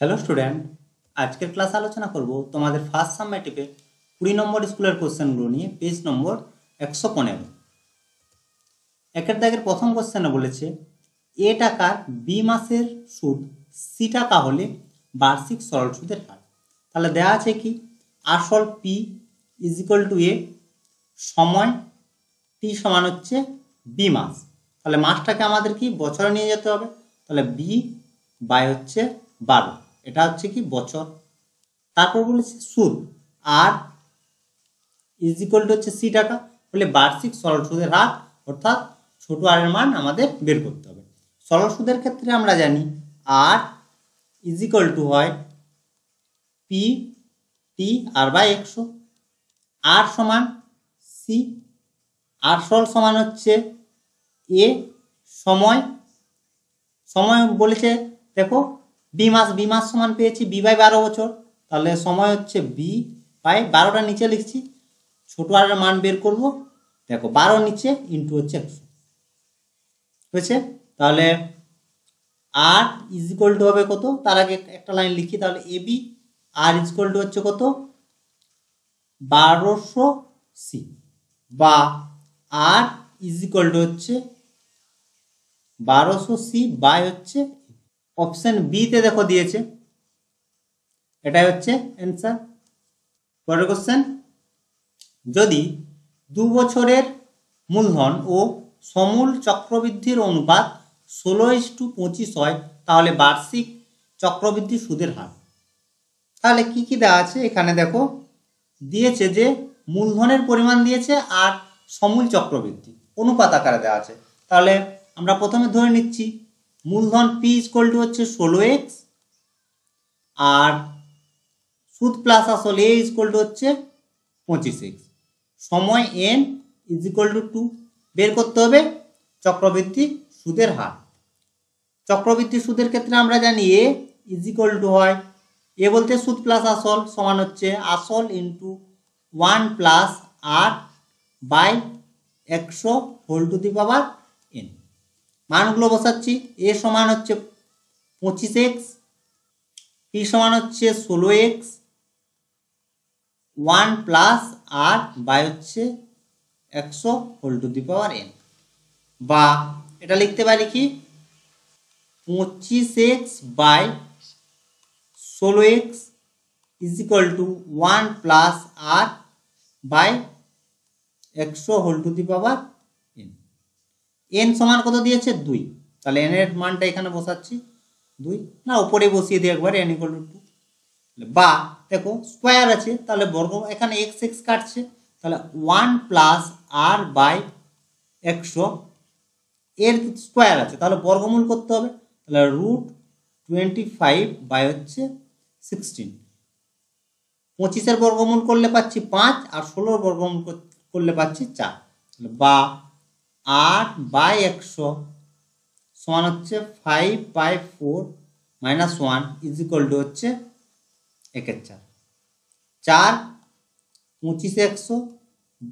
Hello student, আজকের class আলোচনা করব তোমাদের ফার্স্ট সামেটিভে 20 নম্বর স্কুলের কোশ্চেনগুলো নিয়ে। পেজ নম্বর 115। একের দাগের প্রথম কোশ্চেনে বলেছে এ টাকার বি মাসের সুদ সি টাকা হলে বার্ষিক সরল সুদের হার। তাহলে দেওয়া আছে কি আসল পি ইজ ইকুয়াল টু এ, সময় টি সমান হচ্ছে বি মাস। তাহলে মাসটাকে আমাদের কি বছরে নিয়ে যেতে হবে, তাহলে বি বাই হচ্ছে 12, এটা হচ্ছে কি বছর। তারপর বলেছে সুদ আর ইজ ইকুয়াল টু হচ্ছে সি টাকা বলে বার্ষিক সরল সুদের হার, অর্থাৎ ছোট আর এর মান আমাদের বের করতে হবে। সরল সুদের ক্ষেত্রে আমরা জানি আর ইজ ইকুয়াল টু হয় পি টি আর বাই 100, আর সমান সি, আর সরল সমান হচ্ছে এ, সময় সময় বলেছে দেখো বি মাস সমান পেয়েছি বি বাই 12 বছর, তাহলে সময় হচ্ছে বি বাই 12টা নিচে লিখছি, ছোট আর মান বের করব, দেখো 12 নিচে ইন্টু হচ্ছে 100 হয়েছে। তাহলে আর ইজ ইকুয়াল টু হবে কত, তার আগে একটা লাইন লিখি, তাহলে A B R is equal to হচ্ছে কত 1200 সি, বা আর ইজ ইকুয়াল টু হচ্ছে 1200 সি বাই হচ্ছে অপশন বি তে দেখো দিয়েছে, এটাই হচ্ছে অ্যান্সার। পরের কোশ্চেন, যদি 2 বছরের মূলধন ও সমূল চক্রবৃদ্ধির অনুপাত 16:25 হয়, তাহলে বার্ষিক চক্রবৃদ্ধি সুদের হার। তাহলে কি কি দেওয়া আছে এখানে দেখো, দিয়েছে যে মূলধনের পরিমাণ দিয়েছে আর সমূল চক্রবৃদ্ধি অনুপাত আকারে দেওয়া আছে। তাহলে আমরা প্রথমে ধরে নিচ্ছি মূলধন পি ইকুয়াল টু হচ্ছে 16x আর সুদ প্লাস আসল এ ইকুয়াল টু হচ্ছে 25x, সময় এন ইজ ইকুয়াল টু 2, বের করতে হবে চক্রবৃদ্ধি সুদের হার। চক্রবৃদ্ধি সুদের ক্ষেত্রে আমরা জানি এ ইজ ইকুয়াল টু হয় এ বলতে সুদ প্লাস আসল সমান হচ্ছে আসল into 1 plus R by 100 whole to the power n. মানগুলো বসাচ্ছি, এ সমান হচ্ছে 25x, পি সমান হচ্ছে 16x, 1 প্লাস আর বাই হচ্ছে 100 whole to the power n, বা এটা লিখতে পারি কি 25x by 16x is equal to 1 plus R by 100 whole to the power n. N সমান কত দিয়েছে 2, তাহলে এন এর মানটা এখানে বসাচ্ছি 2, না উপরে বসিয়ে দিই একবার এন ইকুয়াল টু 2, বা দেখো স্কোয়ার আছে তাহলে বর্গ, এখানে এক্স এক্স কাটছে, তাহলে 1 প্লাস আর বাই 100 এর স্কোয়ার আছে তাহলে বর্গমূল করতে হবে, তাহলে রুট 25 বাই হচ্ছে 16, 25-এর বর্গমূল করলে পাচ্ছি 5 আর 16-এর বর্গমূল করলে পাচ্ছি 4, বা 8 বাই 100 সমান হচ্ছে 5 by 4 minus 1 is equal to হচ্ছে 1/4, 4 25 100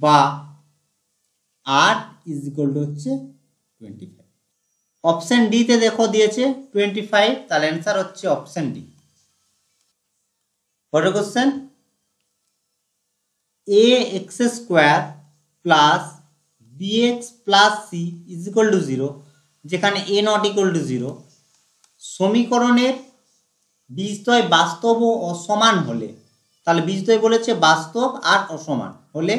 বা 8 ইজ ইকুয়াল টু হচ্ছে 25। অপশন ডি তে দেখো দিয়েছে 25, তাহলে অ্যান্সার হচ্ছে অপশন ডি। পরের question, a x square plus b x plus C is equal to 0, যেখানে এ নট ইকুয়াল টু 0 সমীকরণের বীজদ্বয় বাস্তব ও অসমান হলে, তাহলে বীজদ্বয় বলেছে বাস্তব আর অসমান হলে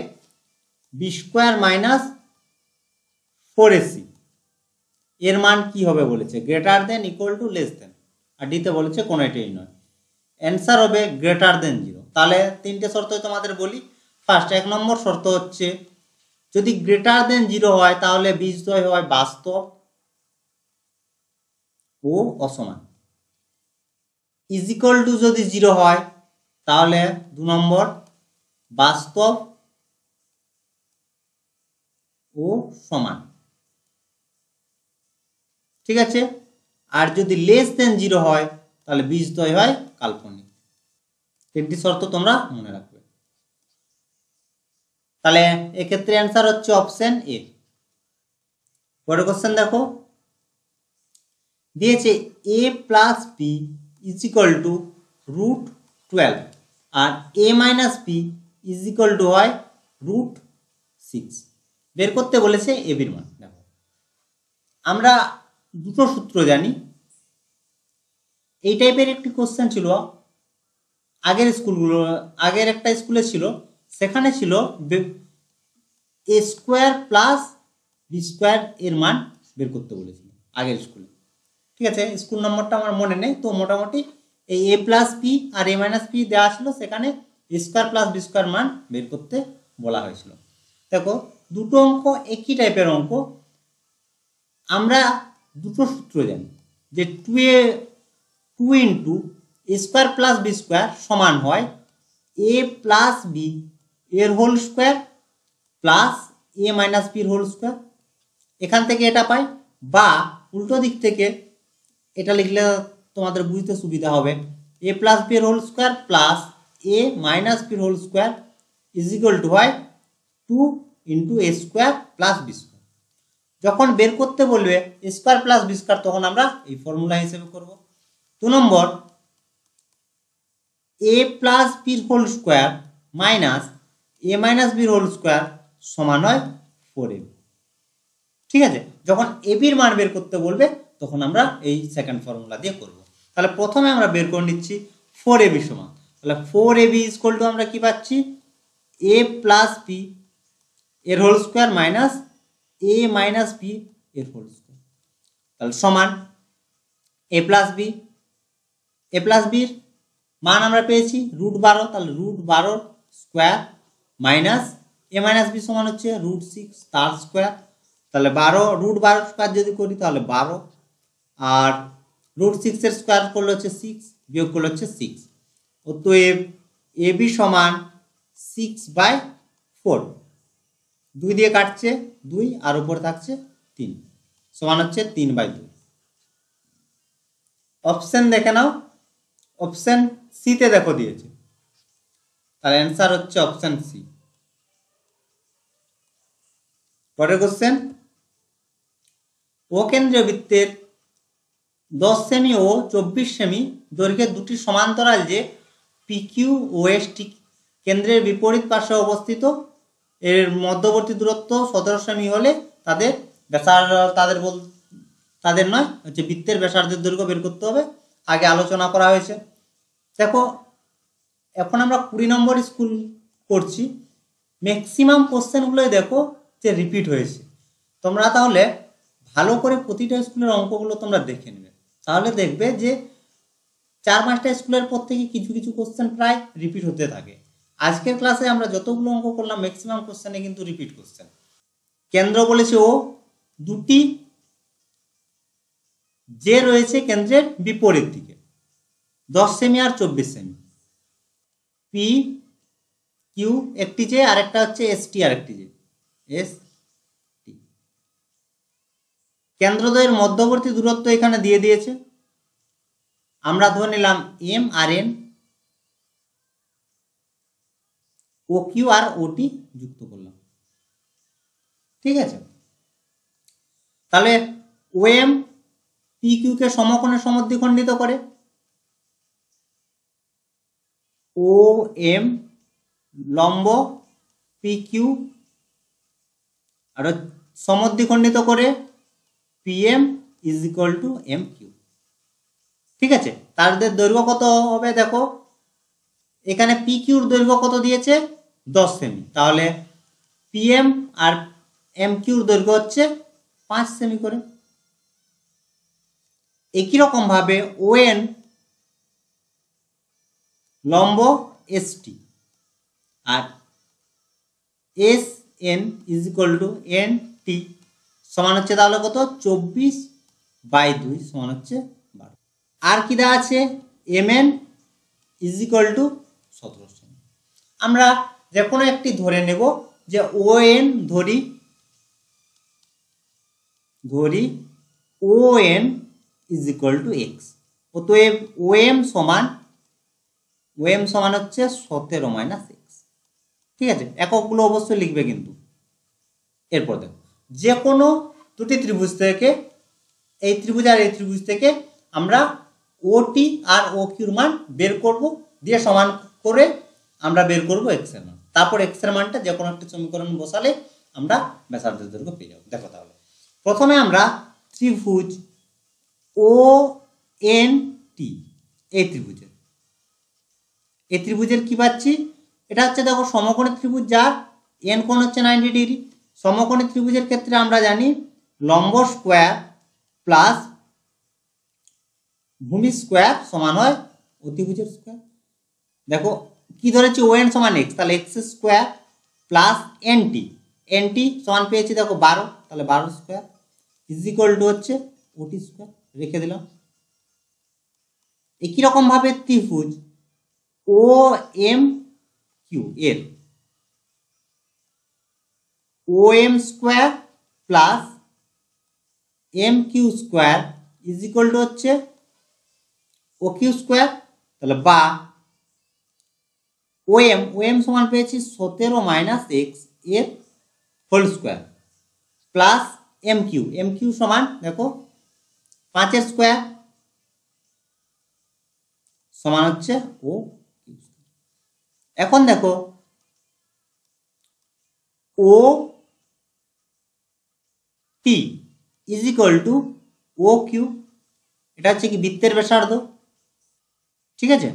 বি স্কোয়ার মাইনাস 4ac এর মান কি হবে বলেছে, greater than equal to less than, আর ডিতে বলেছে কোনো এটাই নয়, অ্যান্সার হবে গ্রেটার দেন 0। তাহলে তিনটে শর্ত তোমাদের বলি। ফার্স্ট 1 নম্বর শর্ত হচ্ছে যদি গ্রেটার দেন 0 হয় তাহলে বীজদ্বয় হয় বাস্তব ও অসমান, ইজ ইকুয়াল টু যদি 0 হয় তাহলে 2 নম্বর বাস্তব ও সমান, ঠিক আছে। আর যদি লেস দেন 0 হয় তাহলে বীজদ্বয় হয় কাল্পনিক। তিনটি শর্ত তোমরা মনে রাখবে। তাহলে এক্ষেত্রে অ্যান্সার হচ্ছে অপশন এ। পরের কোশ্চেন দেখো, দিয়েছে A plus B is equal to root 12 আর a minus B is equal to হয় রুট 6 বের করতে বলেছে a বির মান। দেখো আমরা দুটো সূত্র জানি, এই টাইপের একটি কোশ্চেন ছিল আগের একটা স্কুলে ছিল, সেখানে ছিল এ স্কোয়ার প্লাস বি স্কোয়ার এর মান বের করতে বলেছিল আগের স্কুলে। ঠিক আছে, স্কুল নম্বরটা আমার মনে নেই, তো মোটামুটি এই এ প্লাস বি আর এ মাইনাস বি দেওয়া ছিল, সেখানে এ স্কোয়ার প্লাস বি স্কোয়ার মান বের করতে বলা হয়েছিল। দেখো দুটো অঙ্ক একই টাইপের অঙ্ক, আমরা দুটো সূত্র জানি যে 2 into a square plus B square সমান হয় এ প্লাস বি এর whole square plus a minus বির হোল স্কোয়ার। এখান থেকে এটা পাই, বা উল্টো দিক থেকে এটা লিখলে তোমাদের বুঝতে সুবিধা হবে, এ প্লাস বি এর whole square plus a minus বির whole square is equal to হয় 2 into a square plus B square. যখন বের করতে বলবে a square plus B square, তখন আমরা এই ফর্মুলা হিসেবে করব। 2 নম্বর এ প্লাস বির whole square minus a minus বির হোল স্কোয়ার সমান হয় 4ab। ঠিক আছে, যখন এ বির মান বের করতে বলবে তখন আমরা এই সেকেন্ড ফর্মুলা দিয়ে করব। তাহলে প্রথমে আমরা বের করে নিচ্ছি 4ab সমান, তাহলে 4ab ইজ ইকুয়াল টু আমরা কি পাচ্ছি এ প্লাস বি এর whole square minus a minus B এর হোল স্কোয়ার, তাহলে সমান এ প্লাস বির মান আমরা পেয়েছি রুট 12, তাহলে root 12 square minus a minus B সমান হচ্ছে রুট 6 তার স্কোয়ার, তাহলে 12 রুট 12 স্কোয়ার যদি করি তাহলে 12, আর রুট 6 এর স্কোয়ার করলে হচ্ছে 6, বিয়োগ করলে হচ্ছে 6। অতএব এ বি সমান 6/4, 2 দিয়ে কাটছে 2 আর উপরে থাকছে 3, সমান হচ্ছে 3/2। অপশন দেখে নাও, অপশন সিতে দেখো দিয়েছে, তার অ্যান্সার হচ্ছে অপশন সি। পরের কোশ্চেন, ও কেন্দ্রীয় বৃত্তের 10 সেমি ও 24 সেমি দৈর্ঘ্যের দুটি সমান্তরাল যে PQ ও ST কেন্দ্রের বিপরীত পাশে অবস্থিত, এর মধ্যবর্তী দূরত্ব 17 সেমি হলে তাদের বৃত্তের ব্যাসার্ধের দৈর্ঘ্য বের করতে হবে। আগে আলোচনা করা হয়েছে। দেখো এখন আমরা 20 নম্বর স্কুল করছি, ম্যাক্সিমাম কোশ্চেনগুলোই দেখো যে রিপিট হয়েছে। তোমরা তাহলে ভালো করে প্রতিটা স্কুলের অঙ্কগুলো তোমরা দেখে নেবে, তাহলে দেখবে যে 4-5টা স্কুলের পর থেকে কিছু কিছু কোশ্চেন প্রায় রিপিট হতে থাকে। আজকের ক্লাসে আমরা যতগুলো অঙ্ক করলাম ম্যাক্সিমাম কোশ্চেনে কিন্তু রিপিট কোশ্চেন। কেন্দ্র বলেছে ও, দুটি যে রয়েছে কেন্দ্রের বিপরীত দিকে 10 সেমি আর 24 সেমি, পি কিউ একটি যে, আরেকটা হচ্ছে এসটি আরেকটি যে, এস টি। কেন্দ্রদ্বয়ের মধ্যবর্তী দূরত্ব এখানে দিয়ে দিয়েছে, আমরা ধরে নিলাম এম আর এন, ও কিউ আর ওটি যুক্ত করলাম। ঠিক আছে, তাহলে ও এম পি কিউ কে সমকোণে সমদ্বিখণ্ডিত করে, ও এম লম্ব পি কিউ আর সমদ্বিখণ্ডিত করে P M is equal to M Q. ঠিক আছে, তাদের দৈর্ঘ্য কত হবে দেখো, এখানে পি কিউর দৈর্ঘ্য কত দিয়েছে 10 সেমি, তাহলে পি এম আর এম কিউর দৈর্ঘ্য হচ্ছে 5 সেমি করে। একই রকম ভাবে ও এন লম্ব এস টি আর S N is equal to N T সমান হচ্ছে তাহলে কত 24/2 সমান হচ্ছে 12। আর কি দেওয়া আছে M N is equal to 17 সেমি। আমরা যে কোনো একটি ধরে নেব, যে ও এন ধরি O N is equal to x, অতএব ও এম সমান হচ্ছে 17 মাইনাস এক্স। ঠিক আছে, এককগুলো অবশ্যই লিখবে কিন্তু। এরপর দেখো, যে কোনো দুটি ত্রিভুজ থেকে, এই ত্রিভুজ আর এই ত্রিভুজ থেকে আমরা ওটি আর ও কিউর মান বের করব, দিয়ে সমান করে আমরা বের করব এক্স এর মান। তারপর এক্স এর মানটা যে কোনো একটা সমীকরণ বসালে আমরা ব্যাসার্ধের দৈর্ঘ্য পেয়ে যাবো। দেখো তাহলে প্রথমে আমরা ত্রিভুজ ও এন টি, এই ত্রিভুজের কি পাচ্ছি, এটা হচ্ছে দেখো সমকোণী ত্রিভুজ যার এন কোণ হচ্ছে 90 ডিগ্রি। সমকোণী ত্রিভুজের ক্ষেত্রে আমরা জানি লম্ব স্কোয়ার প্লাস ভূমি স্কোয়ার সমান হয় অতিভুজের স্কোয়ার। দেখো কি ধরেছি, ও এন সমান এক্স, তাহলে x square plus N T সমান পেয়েছি দেখো 12, তাহলে 12 স্কোয়ার ইজ ইকুয়াল টু হচ্ছে ওটি স্কোয়ার, রেখে দিলাম। একই রকম ভাবে ত্রিভুজ ও এম কিউ এর O M square plus M Q square is equal to হচ্ছে ও কিউ স্কোয়ার, তাহলে বা ও এম সমান পেয়েছি 17 মাইনাস এক্স এর whole square plus M Q সমান দেখো 5 এর স্কোয়ার সমান হচ্ছে ও কিউ। এখন দেখো O T is equal to O Q, এটা হচ্ছে কি বৃত্তের ব্যাসার্ধ, ঠিক আছে।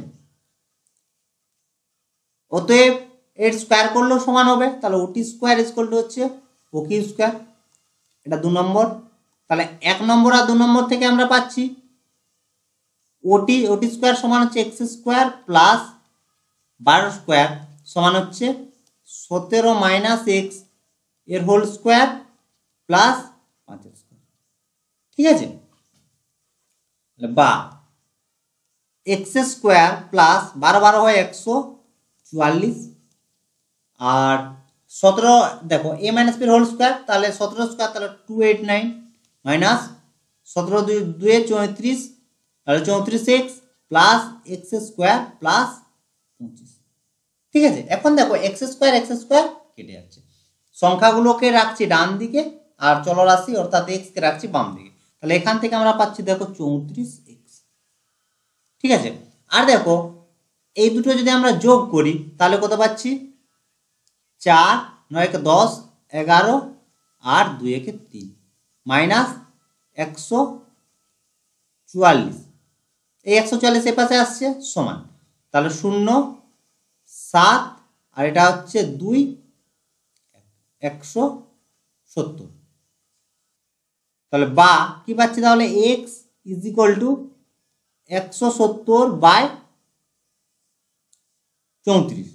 অতএব এর স্কোয়ার করলেও সমান হবে, তাহলে ওটি স্কোয়ার ইজ ইকুয়াল টু হচ্ছে ও কিউ স্কোয়ার, এটা 2 নম্বর। তাহলে 1 নম্বর আর 2 নম্বর থেকে আমরা পাচ্ছি ওটি স্কোয়ার সমান হচ্ছে এক্স স্কোয়ার প্লাস 12 স্কোয়ার সমান হচ্ছে 17 মাইনাস এক্স এর হোল স্কোয়ার প্লাস 5 এর স্কোয়ার, ঠিক আছে। বা এক্স স্কোয়ার প্লাস 12 হয় 144 আর 17 দেখো এ মাইনাস বি হোল স্কোয়ার, তাহলে 17 স্কোয়ার তাহলে 289 মাইনাস 17 2 34, তাহলে 34 x plus x square plus 25, ঠিক আছে। এখন দেখো এক্স স্কোয়ার কেটে যাচ্ছে, সংখ্যাগুলোকে রাখছি ডান দিকে আর চলরাশি অর্থাৎ এক্স কে রাখছি বাম দিকে, তাহলে এখান থেকে আমরা পাচ্ছি দেখো 34 এক্স, ঠিক আছে। আর দেখো এই দুটো যদি আমরা যোগ করি তাহলে কত পাচ্ছি, 4 9 কে 10 11 আর 2 একে 3 মাইনাস 144, এই 144 এর পাশে আসছে সমান, তাহলে 0 7 আর এটা হচ্ছে 2 170, তাহলে বা কি পাচ্ছি, তাহলে x is equal to 170 by 34।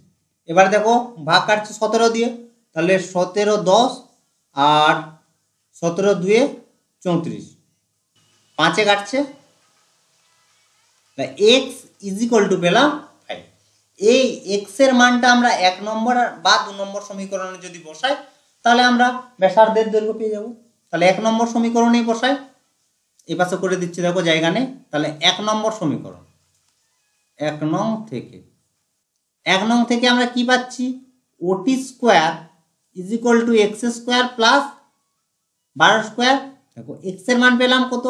এবার দেখো ভাগ কাটছে 17 দিয়ে, তাহলে 17 10 আর 17 2 34, 5 কাটছে, এক্স ইজ ইকুয়াল টু পেলাম 5। এই এক্স এর মানটা আমরা 1 নম্বর বা 2 নম্বর সমীকরণে যদি বসাই তাহলে আমরা ব্যাসার্ধের দৈর্ঘ্য পেয়ে যাব। তাহলে 1 নম্বর সমীকরণেই বসাই, এই পাশে করে দিচ্ছি দেখো জায়গা নেই, তাহলে 1 নম্বর সমীকরণ 1 নং থেকে আমরা কি পাচ্ছি, ওটি square is equal to x square plus 12 square, দেখো এক্স এর মান পেলাম কত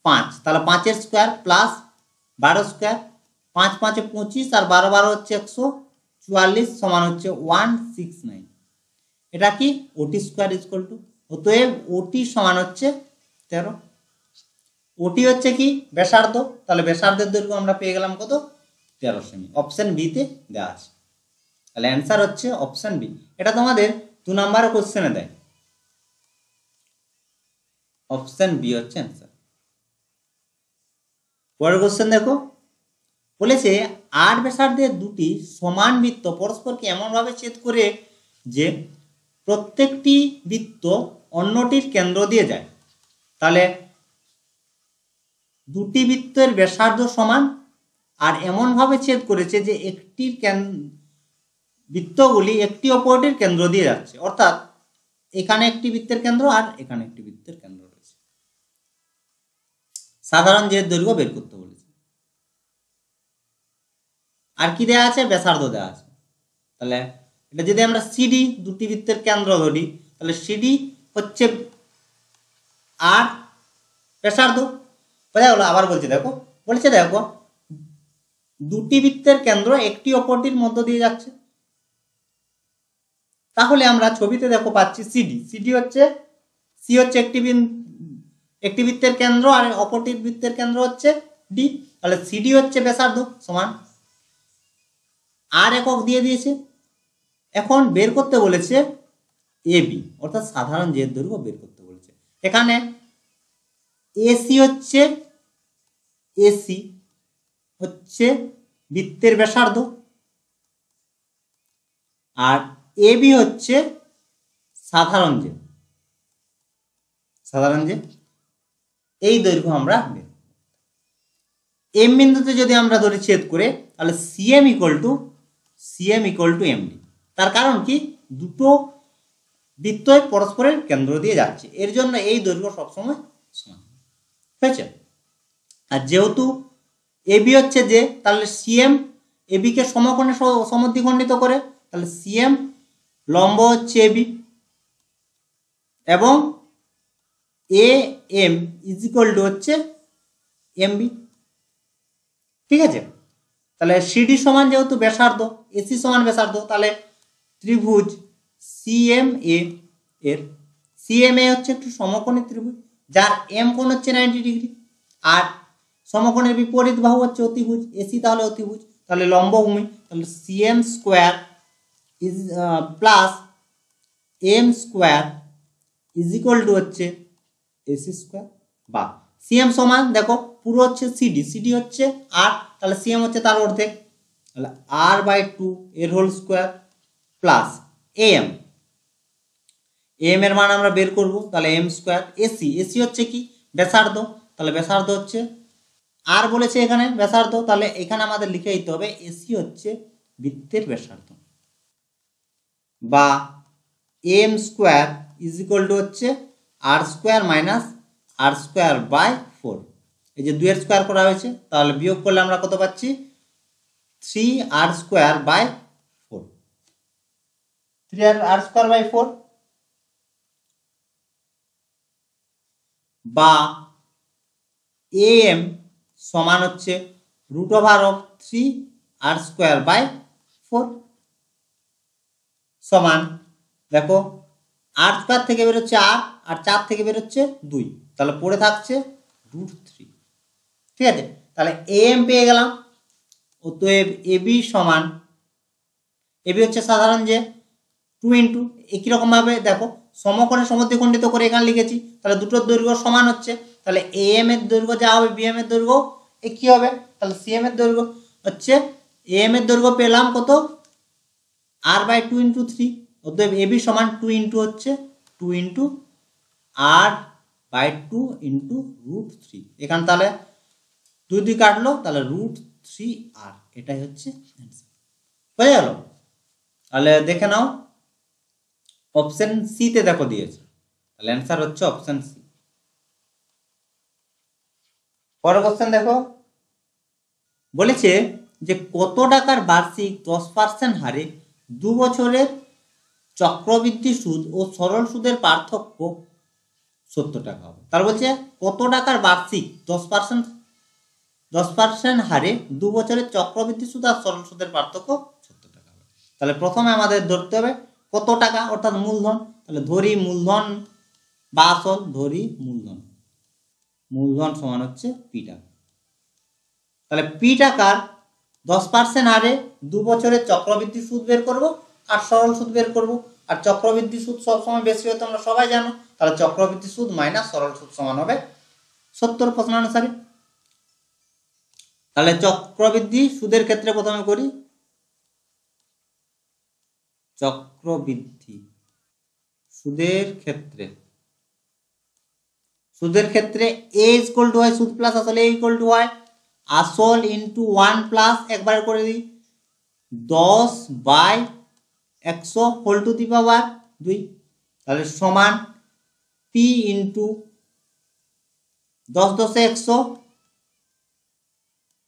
5, তাহলে 5 এর স্কোয়ার প্লাস 12 স্কোয়ার, 5 5 25 আর 12 12 হচ্ছে 144 সমান হচ্ছে 169, এটা কি ওটি স্কোয়ার ইজ ইকুয়াল টু, অতএব ওটি সমান হচ্ছে 13। ওটি হচ্ছে কি ব্যাসার্ধ, তাহলে ব্যাসার্ধের দৈর্ঘ্য আমরা পেয়ে গেলাম কত 13 সেমি, অপশন বি তে দেওয়া আছে, তাহলে অ্যান্সার হচ্ছে অপশন বি। এটা তোমাদের 2 নম্বরের কোশ্চেনে দেয়, অপশন বি হচ্ছে অ্যান্সার। পরের কোশ্চেন দেখো, বলেছে 8 ব্যাসার্ধের দুটি সমান বৃত্ত পরস্পরকে এমনভাবে ছেদ করে যে প্রত্যেকটি বৃত্ত অন্যটির কেন্দ্র দিয়ে যায়, তাহলে দুটি বৃত্তের ব্যাসার্ধ সমান আর এমনভাবে ছেদ করেছে যে একটির বৃত্তগুলি একটি অপরটির কেন্দ্র দিয়ে যাচ্ছে, অর্থাৎ এখানে একটি বৃত্তের কেন্দ্র আর এখানে একটি বৃত্তের কেন্দ্র রয়েছে। সাধারণ যে দৈর্ঘ্য বের করতে বলেছে, আর কি দেওয়া আছে, ব্যাসার্ধ দেওয়া আছে। তাহলে এটা যদি আমরা সিডি দুটি বৃত্তের কেন্দ্র ধরি, তাহলে সিডি হচ্ছে আর ব্যাসার্ধ, বোঝা গেল। আবার বলছি দেখো, বলেছে দেখো দুটি বৃত্তের কেন্দ্র একটি অপরটির মধ্য দিয়ে যাচ্ছে। তাহলে আমরা ছবিতে দেখো পাচ্ছি সিডি। সিডি হচ্ছে সি হচ্ছে একটি বৃত্তের কেন্দ্র আর অপরটির বৃত্তের কেন্দ্র হচ্ছে ডি। তাহলে সিডি হচ্ছে ব্যাসার্ধ সমান আর একক দিয়ে দিয়েছে। এখন বের করতে বলেছে এবি অর্থাৎ সাধারণ জের দৈর্ঘ্য বের করতে বলেছে। এখানে এসি হচ্ছে বৃত্তের ব্যাসার্ধ আর এবি হচ্ছে সাধারণ যে এই দৈর্ঘ্য আমরা এম বিন্দুতে যদি আমরা ধরি ছেদ করে তাহলে সিএম ইকুয়াল টু এমডি। তার কারণ কি দুটো বৃত্তই পরস্পরের কেন্দ্র দিয়ে যাচ্ছে, এর জন্য এই দৈর্ঘ্য সবসময় সমান হয়েছে। আর যেহেতু এবি হচ্ছে যে, তাহলে সিএম এবি কে সমকোণে সমদ্বিখণ্ডিত করে, তাহলে সিএম লম্ব হচ্ছে এবি এবং A M is equal to হচ্ছে এমবি। ঠিক আছে, তাহলে সিডি সমান যেহেতু ব্যাসার্ধ, এসি সমান ব্যাসার্ধ, তাহলে ত্রিভুজ সিএমএ এর সিএমএ হচ্ছে একটু সমকোণী ত্রিভুজ যার এম কোণ হচ্ছে 90 ডিগ্রি আর সমকোণের বিপরীত বাহু হচ্ছে অতিভুজ এসি, তাহলে অতিভুজ, তাহলে লম্বভূমি, তাহলে CM square is plus M square is equal to হচ্ছে এসি স্কোয়ার। বা সিএম সমান দেখো পুরো হচ্ছে সিডি হচ্ছে আর, তাহলে সিএম হচ্ছে তার অর্ধেক, তাহলে r/2 এর হোল স্কোয়ার প্লাস এম এর মান আমরা বের করব, তাহলে এম স্কোয়ার। এসি হচ্ছে কি ব্যাসার্ধ, তাহলে ব্যাসার্ধ হচ্ছে আর বলেছে এখানে ব্যাসার্ধ, তাহলে এখানে আমাদের লিখে দিতে হবে এসি হচ্ছে বৃত্তের ব্যাসার্ধ বা M square is equal to হচ্ছে R square minus R square by 4। এই যে 2 এর স্কোয়ার করা হয়েছে, তাহলে বিয়োগ করলে আমরা কত পাচ্ছি 3r square by 4, 3r square by 4 বা এম সমান হচ্ছে √3r স্কোয়ার বাই 4 সমান দেখো আর স্কোয়ার থেকে বেরোচ্ছে আর 4 থেকে বেরোচ্ছে 2, তাহলে পড়ে থাকছে √3। ঠিক আছে, তাহলে এম পেয়ে গেলাম। অতএব এবি সমান, এবি হচ্ছে সাধারণ যে 2 ইন্টু একই রকম ভাবে দেখো সমকোণে সমদ্বিখণ্ডিত করে এখানে লিখেছি, তাহলে দুটোর দৈর্ঘ্য সমান হচ্ছে, তাহলে এম এর দৈর্ঘ্য যা হবে বিএম এর দৈর্ঘ্য একই হবে, তাহলে সিএম এর দৈর্ঘ্য হচ্ছে এম এর দৈর্ঘ্য পেলাম কত r/2 ইন্টু 3। অতএব এবি সমান 2 ইন্টু হচ্ছে 2 ইন্টু r/2 ইন্টু √3। এখানে তাহলে 2 কাটলো, তাহলে √3r, এটাই হচ্ছে হয়ে গেল। তাহলে দেখে নাও অপশন সি তে দেখো দিয়েছে, তাহলে অ্যান্সার হচ্ছে অপশন সি। পরের কোশ্চেন দেখো, বলেছে যে কত টাকার বার্ষিক 10% হারে 2 বছরের চক্রবৃদ্ধি সুদ ও সরল সুদের পার্থক্য 70 টাকা হবে। তার বলছে কত টাকার বার্ষিক 10% হারে 2 বছরের চক্রবৃদ্ধি সুদ আর সরল সুদের পার্থক্য 70 টাকা হবে। তাহলে প্রথমে আমাদের ধরতে হবে কত টাকা অর্থাৎ মূলধন, তাহলে ধরি মূলধন বা আসল, ধরি মূলধন সমান হচ্ছে পি টাকা। তাহলে পি টাকার 10% হারে 2 বছরের চক্রবৃদ্ধি সুদ বের করব আর সরল সুদ বের করব। আর চক্রবৃদ্ধি সুদ সবসময় বেশি হয় তোমরা সবাই জানো, তাহলে চক্রবৃদ্ধি সুদ মাইনাস সরল সুদ সমান হবে 70 প্রশ্ন অনুসারে। তাহলে চক্রবৃদ্ধি সুদের ক্ষেত্রে প্রথমে করি, চক্রবৃদ্ধি সুদের ক্ষেত্রে a ইকুয়াল টু হয় সুদ প্লাস আসল, a ইকুয়াল টু হয় আসল ইন্টু 1 প্লাস একবার করে দিই 10/100 হোল টু দি পাওয়ার 2, তাহলে সমান p ইন্টু 10 10 100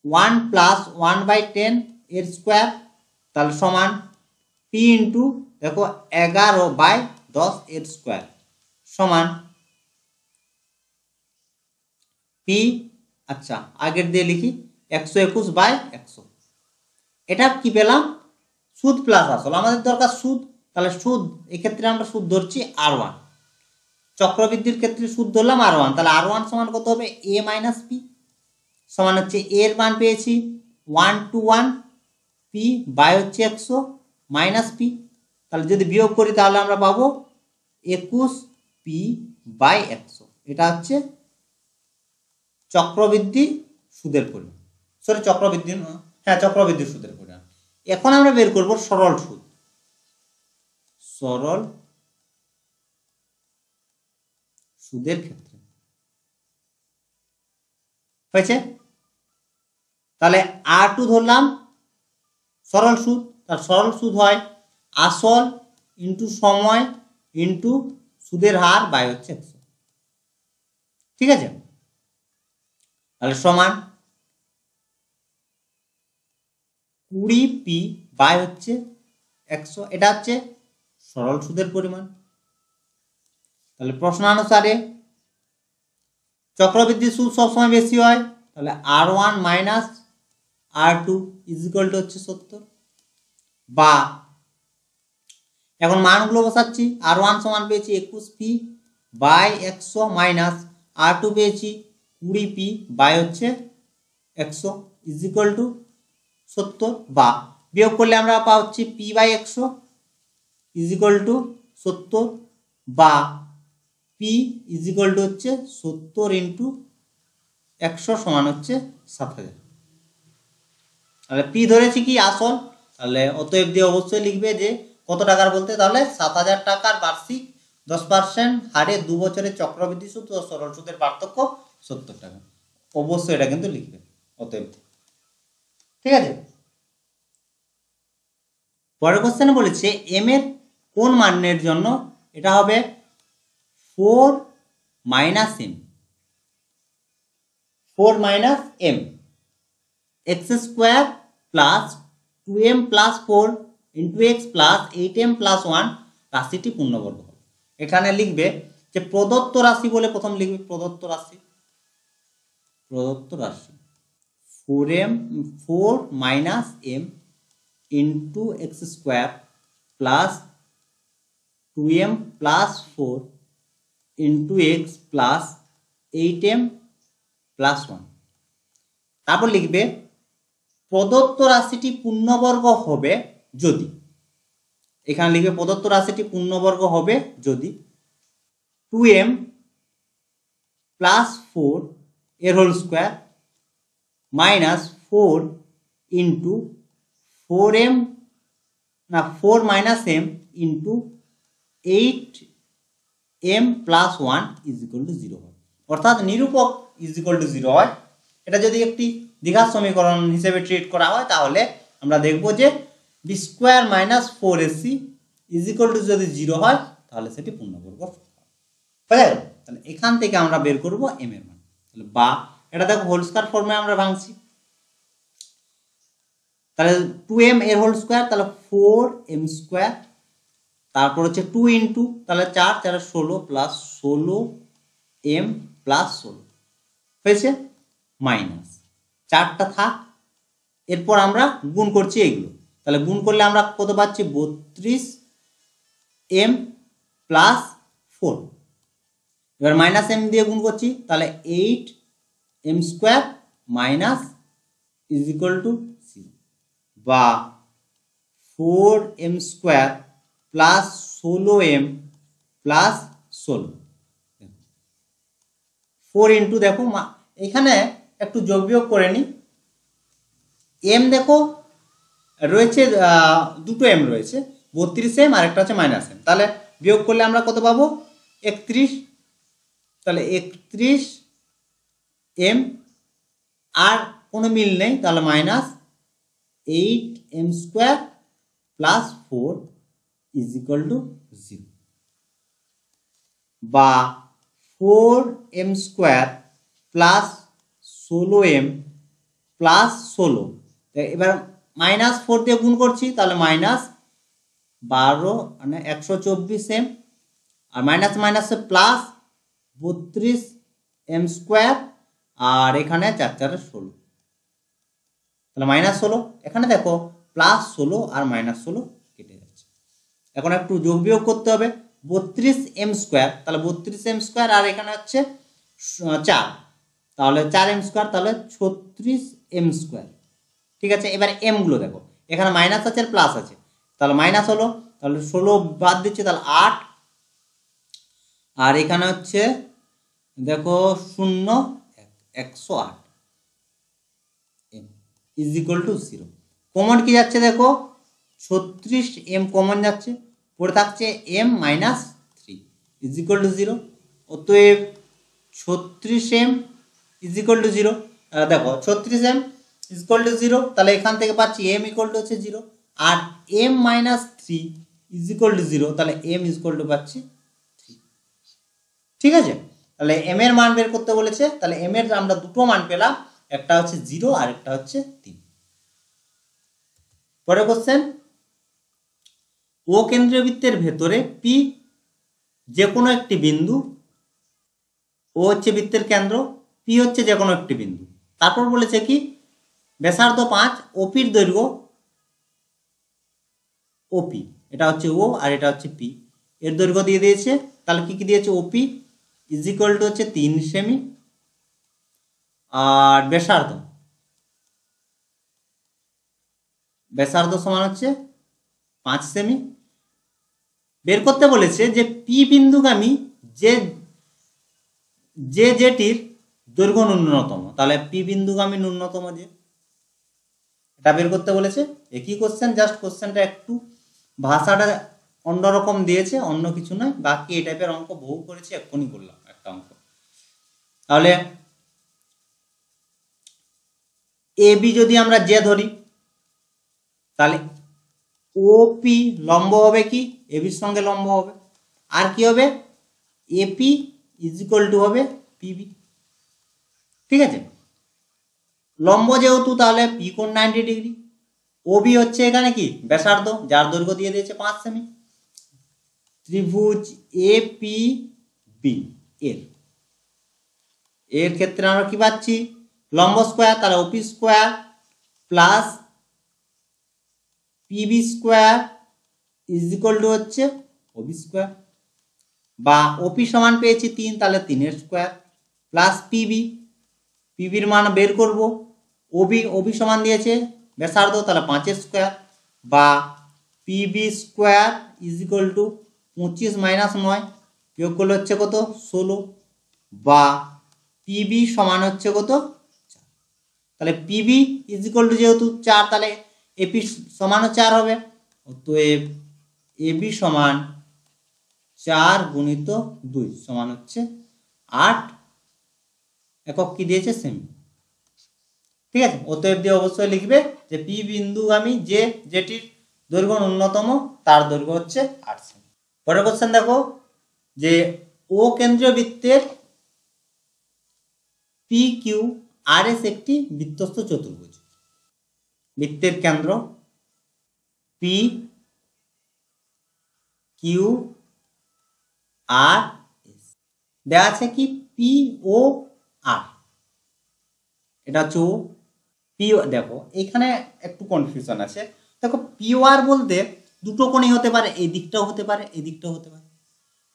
1 প্লাস 1/10 এর স্কোয়ার, তাহলে সমান p ইন্টু দেখো 11/10 এর স্কোয়ার সমান p আচ্ছা আগের দিয়ে লিখি 121/100। এটা কি পেলাম? সুদ প্লাস আসল। আমাদের দরকার সুদ, তাহলে সুদ এক্ষেত্রে আমরা সুদ ধরছি R1, চক্রবৃদ্ধির ক্ষেত্রে সুদ ধরলাম R1, তাহলে R1 সমান কত হবে? A মাইনাস পি সমান হচ্ছে এর মান পেয়েছি 1 পি বাই হচ্ছে 100 মাইনাস পি, তাহলে যদি বিয়োগ করি তাহলে আমরা পাবো 21p/100। এটা হচ্ছে চক্রবৃদ্ধি সুদের পরিমাণ, সরি চক্রবৃদ্ধি, হ্যাঁ চক্রবৃদ্ধি সুদের পরিমাণ। এখন আমরা বের করব সরল সুদ। সরল সুদের ক্ষেত্রে হয়েছে, তাহলে R2 ধরলাম সরল সুদ, তার সরল সুদ হয় আসল ইন্টু সময় ইন্টু সুদের হার বাই হচ্ছে 100। ঠিক আছে, তাহলে সমান 20p বাই হচ্ছে 100। এটা হচ্ছে সরল সুদের পরিমাণ। তাহলে প্রশ্নানুসারে চক্রবৃদ্ধি সুদ সবসময় বেশি হয়, তাহলে R1 minus R2 is equal two হচ্ছে 70। বা এখন মানগুলো বসাচ্ছি, R1 সমান পেয়েছি 21p/100 মাইনাস R2 পেয়েছি 20p বাই হচ্ছে 100 ইজিক্যাল টু 70। বা বিয়োগ করলে আমরা পাচ্ছি p/100 ইজিক্যাল টু 70, বা p ইজিক্যাল টু হচ্ছে 70 ইন্টু 100 সমান হচ্ছে 7000। তাহলে p ধরেছি কি আসল, তাহলে অতএব দিয়ে অবশ্যই লিখবে যে কত টাকার বলতে, তাহলে 7000 টাকার বার্ষিক 10% হারে 2 বছরের চক্রবৃদ্ধি সুদ ও সরল সুদের পার্থক্য 70 টাকা। অবশ্যই এটা কিন্তু লিখবে অতএব। ঠিক আছে, পরের কোশ্চেনে বলেছে m এর কোন মানের জন্য এটা হবে 4 minus m, 4 minus m x square plus 2m plus 4 into x plus 8m plus 1 রাশিটি পূর্ণবর্গ হবে। এখানে লিখবে যে প্রদত্ত রাশি বলে প্রথম লিখবে প্রদত্ত রাশি, প্রদত্ত রাশি 4 minus m into x square plus 2m plus 4 into x plus 8m plus 1। তারপর লিখবে প্রদত্ত রাশিটি পূর্ণবর্গ হবে যদি, এখানে লিখবে প্রদত্ত রাশিটি পূর্ণবর্গ হবে যদি 2m প্লাস 4 এর whole square minus 4 into 4m না 4 minus m into 8m plus 1 is equal to 0 হয়, অর্থাৎ নিরূপক ইজ ইকুয়াল টু 0 হয়। এটা যদি একটি দ্বিঘাত সমীকরণ হিসেবে ট্রিট করা হয় তাহলে আমরা দেখব যে B square minus 4ac is equal to যদি 0 হয় তাহলে সেটি পূর্ণবর্গ হয়। তাহলে এখান থেকে আমরা বের করব m এর মান। তাহলে বা এটা দেখো হোল স্কয়ার ফর্মে আমরা ভাঙছি, তাহলে 2m এর হোল স্কয়ার তাহলে 4m স্কয়ার, তারপর হচ্ছে 2 ইন্টু তাহলে 4 4 16 প্লাস 16m প্লাস 16 হয়েছে মাইনাস 4টা থাক, এরপর আমরা গুণ করছি এগুলো, তাহলে গুণ করলে আমরা কত পাচ্ছি 32m প্লাস 4। এবার মাইনাস m দিয়ে গুণ করছি তাহলে 8m square minus is equal to 0, বা 4m square plus 16m plus 16। 4 into দেখো এখানে একটু যোগ বিয়োগ করে নি, m দেখো রয়েছে দুটো m রয়েছে 32m আর একটা হচ্ছে মাইনাস m, তাহলে বিয়োগ করলে আমরা কত পাবো 31, তাহলে 31m আর কোনো মিল নেই তাহলে minus 8m square plus 4 is equal to 0, বা 4m square plus 16m plus 16। এবার মাইনাস 4 দিয়ে গুণ করছি তাহলে মাইনাস 12 মানে 124m আর মাইনাস মাইনাসে প্লাস 32m স্কয়ার আর এখানে 4 4 16, তাহলে -16। এখানে দেখো +16 আর -16 কেটে যাচ্ছে। এখন একটু যোগ বিয়োগ করতে হবে। 32m², তাহলে 32m² আর এখানে হচ্ছে 4, তাহলে 4m², তাহলে 36m²। ঠিক আছে, এবার এম গুলো দেখো, এখানে মাইনাস আছে আর প্লাস আছে, তাহলে মাইনাস হলো, তাহলে 16 বাদ দিচ্ছে, তাহলে 8, আর এখানে হচ্ছে দেখো 0 108 ইজ ইকুয়াল টু 0। কমন কি যাচ্ছে দেখো, 36m কমন যাচ্ছে, পড়ে থাকছে m-3 ইজ ইকুয়াল টু 0। অতএব 36m ইজ ইকুয়াল টু 0। দেখো 36m ইজ ইকুয়াল টু 0, তাহলে এখান থেকে পাচ্ছি m ইকুয়াল টু হচ্ছে 0, আর m-3 ইজ ইকুয়াল টু 0, তাহলে m ইজ ইকুয়াল টু পাচ্ছি 3। ঠিক আছে, তাহলে m এর মান বের করতে বলেছে, তাহলে m এর আমরা দুটো মান পেলাম, একটা হচ্ছে 0 আর একটা হচ্ছে 3। পরের কোশ্চেন, ও কেন্দ্রীয় বৃত্তের ভেতরে P যে কোনো একটি বিন্দু, ও হচ্ছে বৃত্তের কেন্দ্র, P হচ্ছে যে কোনো একটি বিন্দু। তারপর বলেছে কি, ব্যাসার্ধ 5, OP এর দৈর্ঘ্য OP, এটা হচ্ছে O আর এটা হচ্ছে P, এর দৈর্ঘ্য দিয়ে দিয়েছে। তাহলে কি কি দিয়েছে, OP ইজ ইকুয়াল টু হচ্ছে 3 সেমি, আর ব্যাসার্ধ সমান হচ্ছে 5 সেমি। বের করতে বলেছে যে P বিন্দুগামী যেটির দৈর্ঘ্য ন্যূনতম, তাহলে P বিন্দুগামী ন্যূনতম যে, এটা বের করতে বলেছে। একই কোশ্চেন, জাস্ট কোশ্চেনটা একটু ভাষাটা অন্যরকম দিয়েছে, অন্য কিছু নয়। বাকি এই টাইপের অঙ্ক বহু করেছি, এক্ষুনি করলাম একটা অঙ্ক। তাহলে AB যদি আমরা যে ধরি, তাহলে OP লম্ব হবে কি, ABর সঙ্গে লম্ব হবে, আর কি হবে, AP ইজ ইকুয়াল টু হবে PB। ঠিক আছে, লম্ব যেহেতু, তাহলে P কোণ 90 ডিগ্রি। OB হচ্ছে এখানে কি, ব্যাসার্ধ, যার দৈর্ঘ্য দিয়ে দিয়েছে 5 সেমি। ত্রিভুজ APB এর ক্ষেত্রে আমরা কি পাচ্ছি, লম্ব স্কোয়ার, তাহলে OP square plus PB square is equal to হচ্ছে OB স্কোয়ার, বা OP সমান পেয়েছি 3, তাহলে 3 এর স্কোয়ার প্লাস PBর মান বের করব, OB সমান দিয়েছে ব্যাসার্ধ, তাহলে 5 এর স্কোয়ার, বা PB square is equal to 25 minus 9 বিয়োগ করলে হচ্ছে কত, 16, বা PB সমান হচ্ছে কত, 4। তাহলে PB ইজ ইকুয়াল টু যেহেতু 4, তাহলে AP সমানও 4 হবে। অতএব AB সমান 4 গুণিত 2 সমান হচ্ছে 8, একক কি দিয়েছে, সেমি। ঠিক আছে, অতএব দিয়ে অবশ্যই লিখবে যে P বিন্দুগামী যেটির দৈর্ঘ্য ন্যূনতম, তার দৈর্ঘ্য হচ্ছে 8 সেমি। পরের কোশ্চেন দেখো, যে ও কেন্দ্রীয় বৃত্তের PQRS একটি বৃত্তস্থ চতুর্ভুজ। বৃত্তের কেন্দ্র PQRS দেওয়া আছে কি, POR, এটা হচ্ছে ও। দেখো এখানে একটু কনফিউশন আছে। দেখো POR বলতে দুটো কোণই হতে পারে, এই দিকটাও হতে পারে, এই দিকটাও হতে পারে,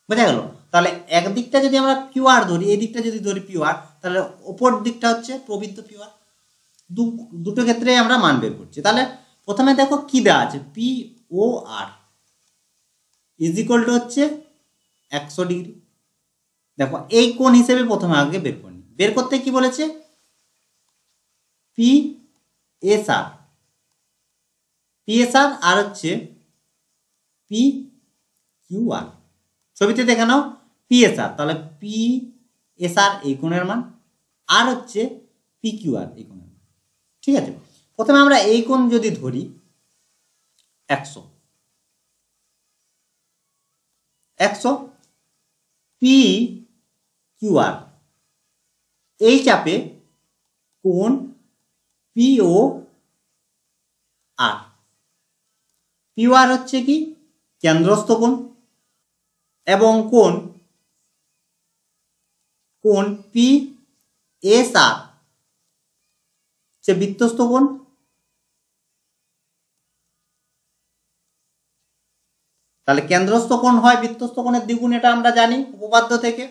বোঝা গেল। তাহলে একদিকটা যদি আমরা QR ধরি, এই দিকটা যদি ধরি PR, তাহলে অপর দিকটা হচ্ছে প্রবৃত্ত PR। দুটো ক্ষেত্রে আমরা মান বের করছি। তাহলে প্রথমে দেখো কি দেওয়া আছে, POR ইজ ইকুয়াল টু হচ্ছে 100 ডিগ্রি। দেখো এই কোণ হিসেবে প্রথমে আগে বের করি, বের করতে কি বলেছে, PSR আর হচ্ছে PQR। ছবিতে দেখে নাও PSR, তাহলে PSR এই কোণের মান, আর হচ্ছে PQR এই কোণের মান। ঠিক আছে, প্রথমে আমরা এই কোণ যদি ধরি 100 PQR, এই চাপে কোণ POR। POR হচ্ছে কি, কেন্দ্রস্থ কোণ, এবং কোণ PSR এস আর হচ্ছে বৃত্তস্থ কোণ, তাহলে কেন্দ্রস্থ কোণ হয় বৃত্তস্থ কোণের দ্বিগুণ, এটা আমরা জানি উপপাদ্য থেকে।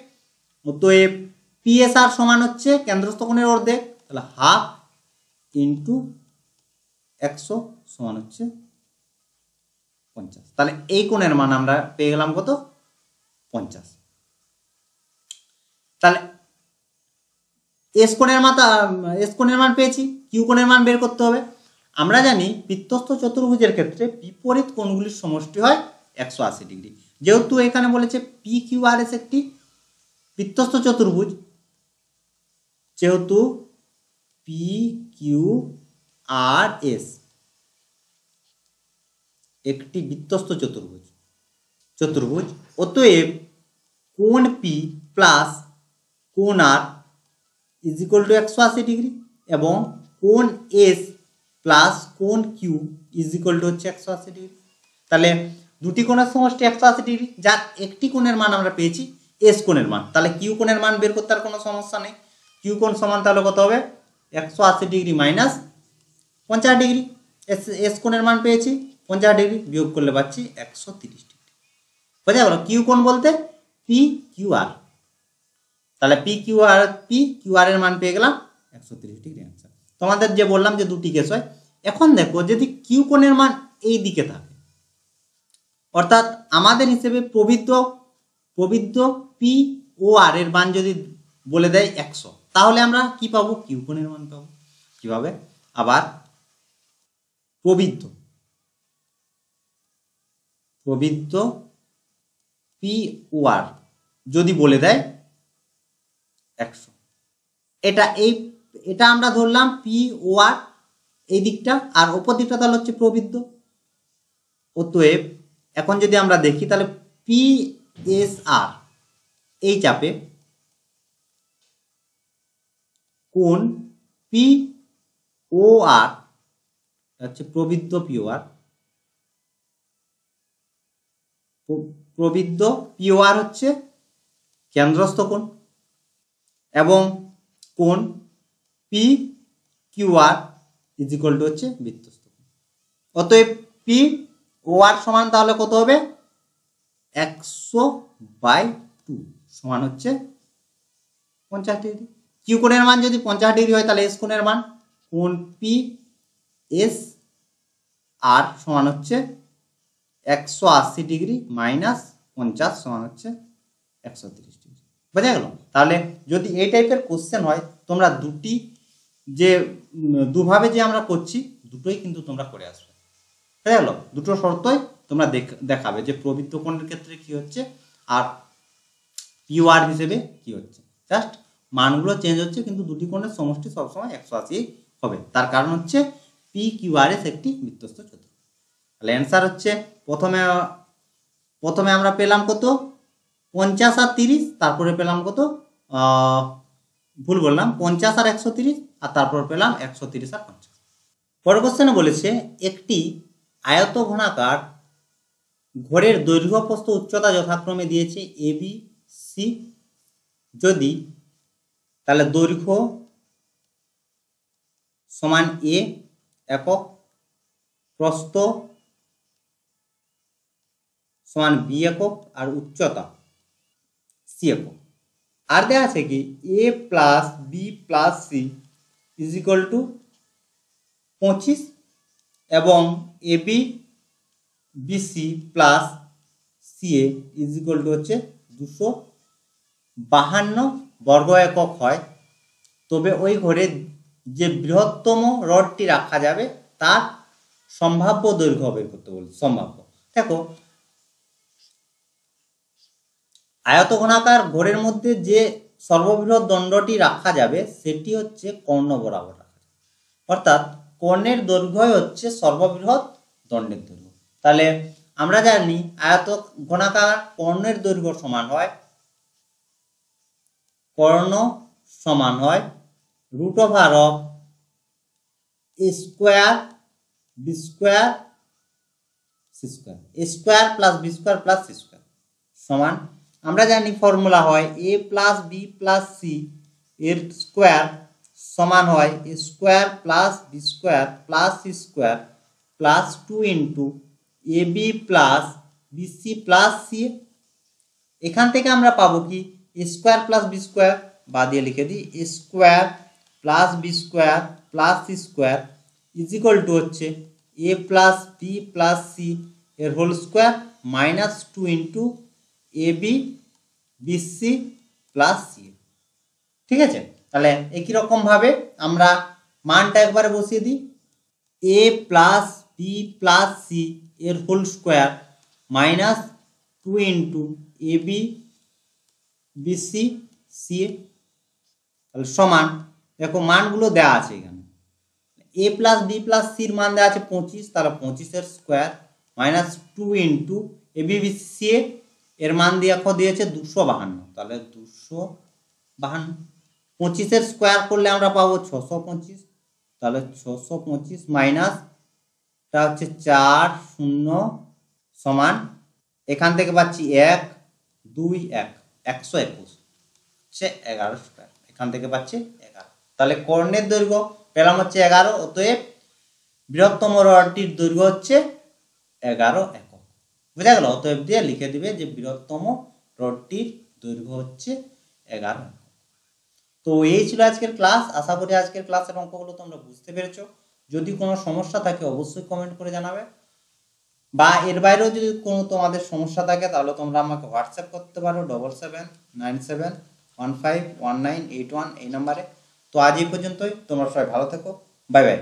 অতএব পি এস আর সমান হচ্ছে কেন্দ্রস্থ কোণের অর্ধেক, তাহলে হাফ ইন্টু 100 সমান হচ্ছে 50। তাহলে এই কোণের মান আমরা পেয়ে গেলাম কত? 50। তাহলে এস কোণের মান পেয়েছি, কিউ কোণের মান বের করতে হবে। আমরা জানি বৃত্তস্থ চতুর্ভুজের ক্ষেত্রে বিপরীত কোণগুলির সমষ্টি হয় 180 ডিগ্রি। যেহেতু এখানে বলেছে পি কিউ আর এস একটি বৃত্তস্থ চতুর্ভুজ, যেহেতু পি কিউ আর এস একটি বৃত্তস্থ চতুর্ভুজ, অতএব কোণ পি প্লাস কোণ আর ইজ ইকুয়াল টু 180 ডিগ্রি এবং কোণ এস প্লাস কোণ কিউ ইজ ইকুয়াল টু হচ্ছে 180 ডিগ্রি। তাহলে দুটি কোণের সমষ্টি 180 ডিগ্রি, যার একটি কোণের মান আমরা পেয়েছি এস কোণের মান। তাহলে কিউ কোণের মান বের করতে আর কোনো সমস্যা নেই। কিউ কোণ সমান তাহলে কত হবে? 180 ডিগ্রি মাইনাস 50 ডিগ্রি। এস কোণের মান পেয়েছি 50 ডিগ্রি, বিয়োগ করলে পাচ্ছি 130 ডিগ্রি। বোঝা গেল? কিউ কোণ বলতে পি কিউ আর, তাহলে পি কিউ আর এর মান পেয়ে গেলাম 130 ডিগ্রি অ্যান্সার। তোমাদের যে বললাম যে দুটি কেস হয়। এখন দেখো যদি কিউ কোণের মান এই দিকে থাকে, অর্থাৎ আমাদের হিসেবে প্রবৃদ্ধ পি ও আর এর মান যদি বলে দেয় 100, তাহলে আমরা কি পাবো? কিউ কোণের মান পাবো। কিভাবে? আবার প্রবৃদ্ধ পি ও আর যদি বলে দেয় 100, এটা আমরা ধরলাম পি ও আর এই দিকটা, আর অপর দিকটা তাহলে হচ্ছে প্রবৃদ্ধ। অতএব এখন যদি আমরা দেখি তাহলে পি এস আর এই চাপে কোণ পি ও আর হচ্ছে প্রবৃদ্ধ পি ও আর, প্রবৃদ্ধ পি ও আর হচ্ছে কেন্দ্রস্থ কোণ এবং কোণ P Q R is equal to হচ্ছে বৃত্তস্থ কোণ। অতএব পি ও আর সমান তাহলে কত হবে? 100/2 সমান হচ্ছে 50 ডিগ্রি। কিউ কোণের মান যদি 50 ডিগ্রি হয় তাহলে এস কোণের মান কোণ পি এস আর সমান হচ্ছে 180 ডিগ্রি মাইনাস 50 সমান হচ্ছে 130 ডিগ্রি। বোঝা গেল? তাহলে যদি এই টাইপের কোশ্চেন হয়, তোমরা দুভাবে যে আমরা করছি দুটোই কিন্তু তোমরা করে আসবে। বোঝা গেল? দুটো শর্তই তোমরা দেখাবে যে প্রবৃদ্ধ কোণের ক্ষেত্রে কি হচ্ছে আর পিউ আর হিসেবে কি হচ্ছে। জাস্ট মানগুলো চেঞ্জ হচ্ছে, কিন্তু দুটি কোণের সমষ্টি সবসময় 180 হবে। তার কারণ হচ্ছে পি কিউ আর এস একটি বৃত্তস্থ চতুর্ভুজ। তাহলে অ্যান্সার হচ্ছে প্রথমে আমরা পেলাম কত? 50 আর 30, তারপরে পেলাম কত? ভুল বললাম, 50 আর 130, আর তারপর পেলাম 130 আর 50। পরের কোশ্চেনে বলেছে একটি আয়ত ঘনাকার ঘরের দৈর্ঘ্য প্রস্থ উচ্চতা যথাক্রমে দিয়েছে এ বি সি, যদি তাহলে দৈর্ঘ্য সমান এ একক, প্রস্থ সমান বি একক, আর উচ্চতা সি একক। আর দেওয়া আছে কি A plus B plus C is equal to 25 এবং A B B C plus C A is equal to হচ্ছে 252 বর্গ একক হয়, তবে ওই ঘরে যে বৃহত্তম রডটি রাখা যাবে তার সম্ভাব্য দৈর্ঘ্য বের করতে বলছে। সম্ভাব্য, দেখো আয়তঘনাকার ঘরের মধ্যে যে সর্ববৃহৎ দণ্ডটি রাখা যাবে সেটি হচ্ছে কর্ণ বরাবর রাখা যাবে, অর্থাৎ কর্ণের দৈর্ঘ্যই হচ্ছে সর্ববৃহৎ দণ্ডের দৈর্ঘ্য। তাহলে আমরা জানি আয়তঘনাকার কর্ণের দৈর্ঘ্য সমান হয় √of a square B square C square, A square plus B square plus C square সমান, আমরা জানি ফর্মুলা হয় A plus B plus C এর স্কোয়ার সমান হয় A square plus B square plus C square plus 2 into A B plus B C plus C. এখান থেকে আমরা পাবো কি A square plus B square বাদ দিয়ে লিখে দিই A square plus B square plus C square is equal to হচ্ছে এ প্লাস বি প্লাস সি এর whole square minus 2 into A B B C plus C. ঠিক আছে, তাহলে একই রকম ভাবে আমরা মানটা একবারে বসিয়ে দিই এ প্লাস বি প্লাস সি এর whole square minus 2 into A B BC C তাহলে সমান, দেখো মানগুলো দেওয়া আছে এখানে এ প্লাস বি প্লাস সির মান দেওয়া আছে 25, তাহলে 25 square minus 2 into A B BC C এর মান দিয়েছে 252, তাহলে 252 25 স্কোয়ার করলে আমরা পাবো 625, তাহলে 625 মাইনাস টা হচ্ছে 4 0 সমান এখান থেকে পাচ্ছি 1 2 1 121 সে 11 স্কোয়ার এখান থেকে পাচ্ছি 11। তাহলে কর্ণের দৈর্ঘ্য পেলাম হচ্ছে 11, অতএব বৃহত্তম রডটির দৈর্ঘ্য হচ্ছে 11 একক। বুঝা গেল? অতএব দিয়ে লিখে দিবে যে বৃহত্তম রডটির দৈর্ঘ্য হচ্ছে 11 একক। তো এই ছিল আজকের ক্লাস। আশা করি আজকের ক্লাসের অঙ্কগুলো তোমরা বুঝতে পেরেছো। যদি কোনো সমস্যা থাকে অবশ্যই কমেন্ট করে জানাবে, বা এর বাইরেও যদি কোনো তোমাদের সমস্যা থাকে তাহলে তোমরা আমাকে হোয়াটসঅ্যাপ করতে পারো 7797151981 এই নাম্বারে। তো আজ এই পর্যন্তই, তোমরা সবাই ভালো থেকো, বাই বাই।